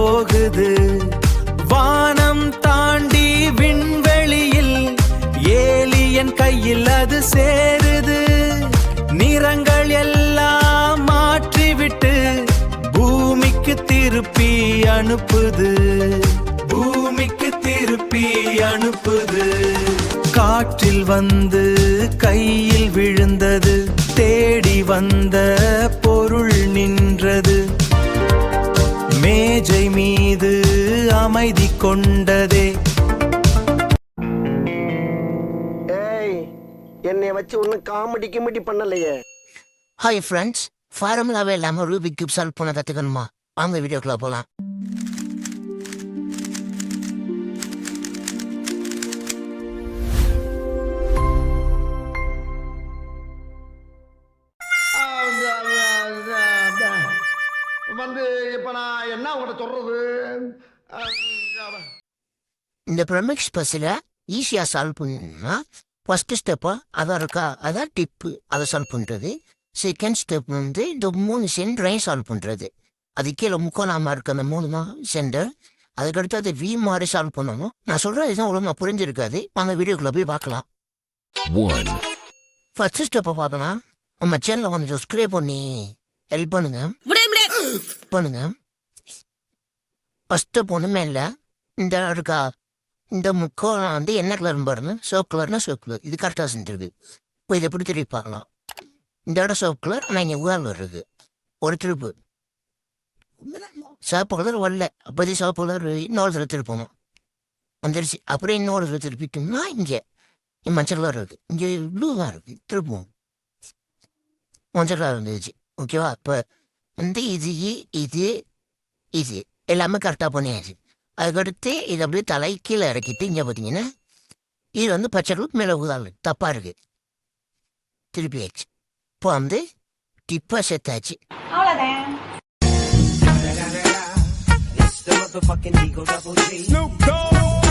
போகுது. வானம் தாண்டி விண்வெளியில் ஏலியன் கையில் அது சேருது. நிறங்கள் எல்லாம் மாற்றிவிட்டு பூமிக்கு திருப்பி அனுப்புது. பூமிக்கு திருப்பி அனுப்புது. காற்றில் வந்து கையில் விழுந்தது. தேடி வந்த பொருள் நின்றது. மேஜை மீது அமைதி கொண்டதே. ஏய், என்னை வச்சு ஒன்னும் காமெடி கிமெடி பண்ணலையே. ஹாய் ஃப்ரெண்ட்ஸ், ஃபார்முலாவே இல்லாமல் ரூபிக் கியூப் சால்வ் பண்ண கற்றுக்கணுமா? வாங்க வீடியோக்குள்ள போகலாம். வந்து இப்ப நான் என்ன உங்கள்கிட்ட சொல்றது? இந்த ப்ரமிக்ஸ் பஸ்ஸில் ஈஸியாக சால்வ் பண்ணணும்னா ஃபஸ்ட்டு ஸ்டெப்போ அதான் இருக்கா, அதான் டிப்பு, அதை சால்வ் பண்ணுறது. செகண்ட் ஸ்டெப் வந்து இந்த 3 சென்டரையும் சால்வ் பண்ணுறது. அது கீழே முக்கோணாமல் இருக்க அந்த 3 தான் சென்டர். அதுக்கடுத்து அது வி மாதிரி சால்வ் பண்ணணும். நான் சொல்கிறது இதுதான் ஒழுங்காக புரிஞ்சிருக்காது. அந்த வீடியோக்குள்ளே போய் பார்க்கலாம். ஃபஸ்ட்டு ஸ்டெப்பை பார்த்தோன்னா நம்ம சேனலை வந்து சப்ஸ்கிரைப் பண்ணி ஹெல்ப் பண்ணுங்க. ஃபஸ்ட்டு ஒன்றுமே இல்லை, இந்த இருக்கா இந்த முக்கோணம் வந்து என்ன கலர்னு பாருங்க. சிவப்பு கலர்னா சிவப்பு கலர், இது கரெக்டாக செஞ்சிருக்கு. இப்போ இதை எப்படி திருப்பி பார்க்கலாம். இந்த இடம் சிவப்பு கலர், ஆனால் இங்கே உயர்வு இருக்குது. ஒரு திருப்பு சிவப்பு கலர் வரல, அப்போதே சிவப்பு கலர் இன்னொரு தடவை திருப்பணும் வந்துருச்சு. அப்படியே இன்னொரு தடவை திருப்பிட்டோம்னா இங்கே மஞ்சள் கலர் இருக்குது, இங்கே ப்ளூ தான் இருக்குது. திருப்போம், மஞ்சள் கலர் வந்துருச்சு. ஓகேவா? இப்போ வந்து இது எல்லாமே கரெக்டாக பண்ணியாச்சு. அதுக்கடுத்து இதை அப்படியே தலை கீழே இறக்கிட்டு இங்கே பார்த்தீங்கன்னா இது வந்து பச்சை கலர் மேலே ஊதாள் தப்பாக இருக்குது. திருப்பியாச்சு. இப்போ வந்து டிப்பாக சேர்த்தாச்சு. It's the motherfucking Eagle Double G. Snoop Dogg.